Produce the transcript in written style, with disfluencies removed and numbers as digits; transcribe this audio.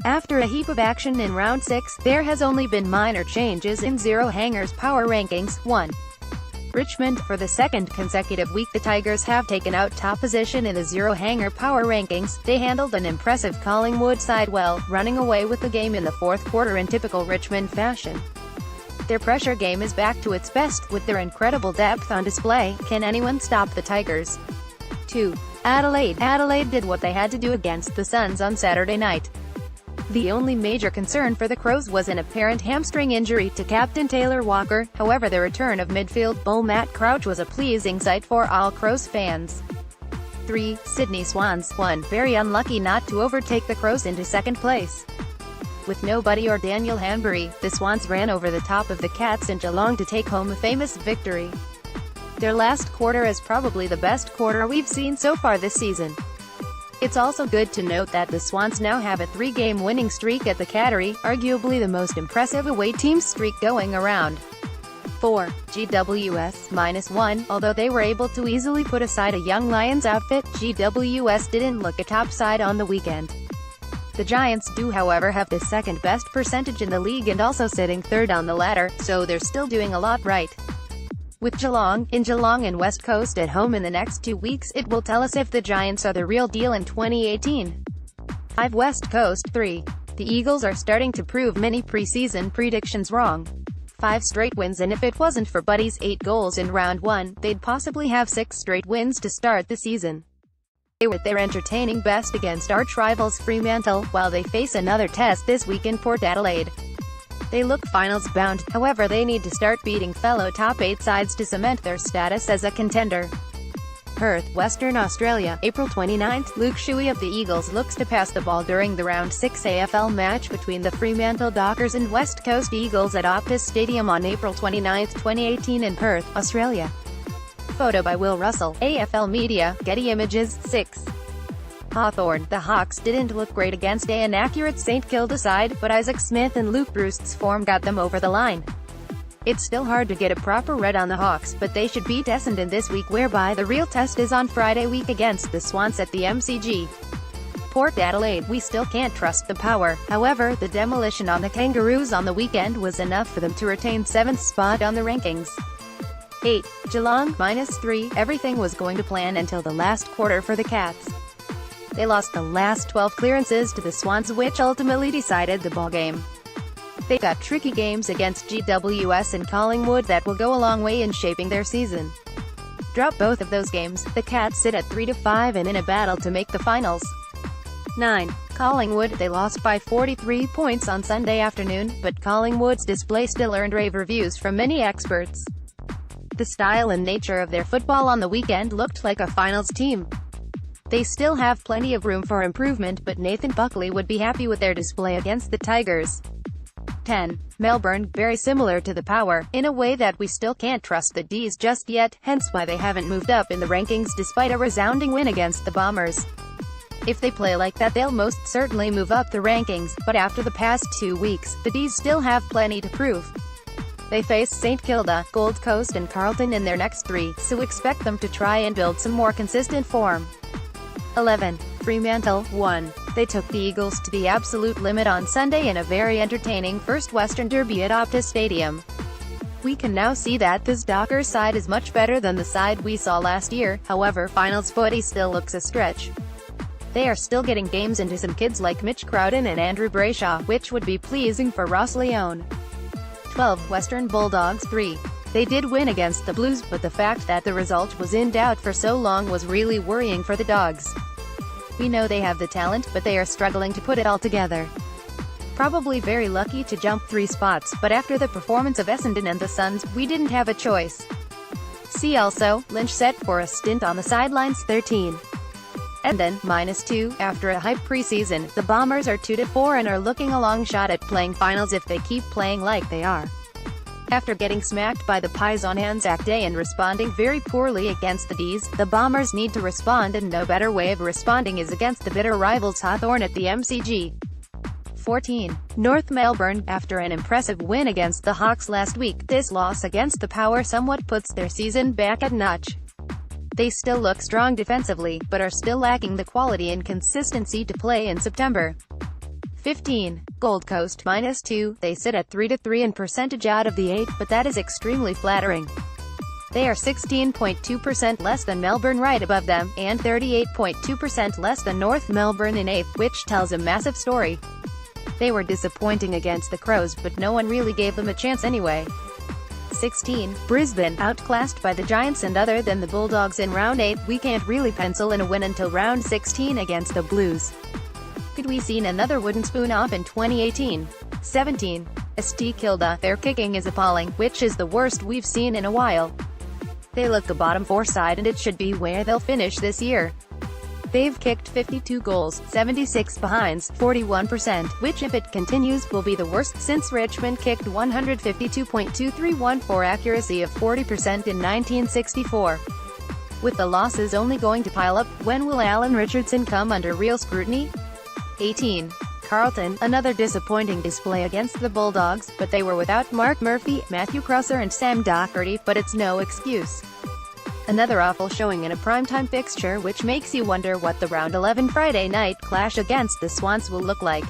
After a heap of action in round 6, there has only been minor changes in Zero Hanger's power rankings. 1. Richmond. For the second consecutive week the Tigers have taken out top position in the Zero Hanger power rankings. They handled an impressive Collingwood side well, running away with the game in the fourth quarter in typical Richmond fashion. Their pressure game is back to its best, with their incredible depth on display. Can anyone stop the Tigers? 2. Adelaide. Adelaide did what they had to do against the Suns on Saturday night. The only major concern for the Crows was an apparent hamstring injury to captain Taylor Walker. However, the return of midfield bull Matt Crouch was a pleasing sight for all Crows fans. 3. Sydney Swans. 1. Very unlucky not to overtake the Crows into second place. With nobody or Daniel Hanbury, the Swans ran over the top of the Cats in Geelong to take home a famous victory. Their last quarter is probably the best quarter we've seen so far this season. It's also good to note that the Swans now have a 3-game winning streak at the Cattery, arguably the most impressive away team streak going around. 4. GWS -1. Although they were able to easily put aside a young Lions outfit, GWS didn't look a top side on the weekend. The Giants do however have the second best percentage in the league and also sitting third on the ladder, so they're still doing a lot right. With Geelong and West Coast at home in the next 2 weeks, it will tell us if the Giants are the real deal in 2018. 5. West Coast 3. The Eagles are starting to prove many preseason predictions wrong. 5 straight wins, and if it wasn't for Buddy's 8 goals in round 1, they'd possibly have 6 straight wins to start the season. They were at their entertaining best against arch-rivals Fremantle, while they face another test this week in Port Adelaide. They look finals-bound, however they need to start beating fellow top 8 sides to cement their status as a contender. Perth, Western Australia, April 29. Luke Shuey of the Eagles looks to pass the ball during the round 6 AFL match between the Fremantle Dockers and West Coast Eagles at Optus Stadium on April 29, 2018 in Perth, Australia. Photo by Will Russell, AFL Media, Getty Images. 6. Hawthorn. The Hawks didn't look great against an inaccurate St Kilda side, but Isaac Smith and Luke Bruce's form got them over the line. It's still hard to get a proper read on the Hawks, but they should beat Essendon this week, whereby the real test is on Friday week against the Swans at the MCG. Port Adelaide. We still can't trust the power. However, the demolition on the Kangaroos on the weekend was enough for them to retain 7th spot on the rankings. 8. Geelong -3. Everything was going to plan until the last quarter for the Cats. They lost the last 12 clearances to the Swans, which ultimately decided the ballgame. They got tricky games against GWS and Collingwood that will go a long way in shaping their season. Drop both of those games, the Cats sit at 3-5 and in a battle to make the finals. 9. Collingwood. They lost by 43 points on Sunday afternoon, but Collingwood's display still earned rave reviews from many experts. The style and nature of their football on the weekend looked like a finals team. They still have plenty of room for improvement, but Nathan Buckley would be happy with their display against the Tigers. 10. Melbourne. Very similar to the Power, in a way that we still can't trust the D's just yet, hence why they haven't moved up in the rankings despite a resounding win against the Bombers. If they play like that they'll most certainly move up the rankings, but after the past 2 weeks, the D's still have plenty to prove. They face St Kilda, Gold Coast and Carlton in their next 3, so expect them to try and build some more consistent form. 11. Fremantle. 1. They took the Eagles to the absolute limit on Sunday in a very entertaining first Western Derby at Optus Stadium. We can now see that this Dockers side is much better than the side we saw last year, however finals footy still looks a stretch. They are still getting games into some kids like Mitch Crowden and Andrew Brayshaw, which would be pleasing for Ross Leone. 12. Western Bulldogs. 3. They did win against the Blues, but the fact that the result was in doubt for so long was really worrying for the Dogs. We know they have the talent, but they are struggling to put it all together. Probably very lucky to jump 3 spots, but after the performance of Essendon and the Suns, we didn't have a choice. See also, Lynch set for a stint on the sidelines. 13. And then, -2, after a hype preseason, the Bombers are 2-4 and are looking a long shot at playing finals if they keep playing like they are. After getting smacked by the Pies on Anzac Day and responding very poorly against the D's, the Bombers need to respond, and no better way of responding is against the bitter rivals Hawthorn at the MCG. 14. North Melbourne. After an impressive win against the Hawks last week, this loss against the Power somewhat puts their season back a notch. They still look strong defensively, but are still lacking the quality and consistency to play in September. 15. Gold Coast -2, they sit at 3-3 in percentage out of the 8, but that is extremely flattering. They are 16.2% less than Melbourne right above them, and 38.2% less than North Melbourne in 8th, which tells a massive story. They were disappointing against the Crows, but no one really gave them a chance anyway. 16. Brisbane, outclassed by the Giants, and other than the Bulldogs in round 8, we can't really pencil in a win until round 16 against the Blues. Could we seen another wooden spoon off in 2018? 17. St Kilda, their kicking is appalling, which is the worst we've seen in a while. They look a bottom 4 side and it should be where they'll finish this year. They've kicked 52 goals, 76 behinds, 41%, which if it continues will be the worst since Richmond kicked 152.231 for accuracy of 40% in 1964. With the losses only going to pile up, when will Alan Richardson come under real scrutiny? 18. Carlton, another disappointing display against the Bulldogs, but they were without Mark Murphy, Matthew Crosser and Sam Doherty, but it's no excuse. Another awful showing in a primetime fixture, which makes you wonder what the round 11 Friday night clash against the Swans will look like.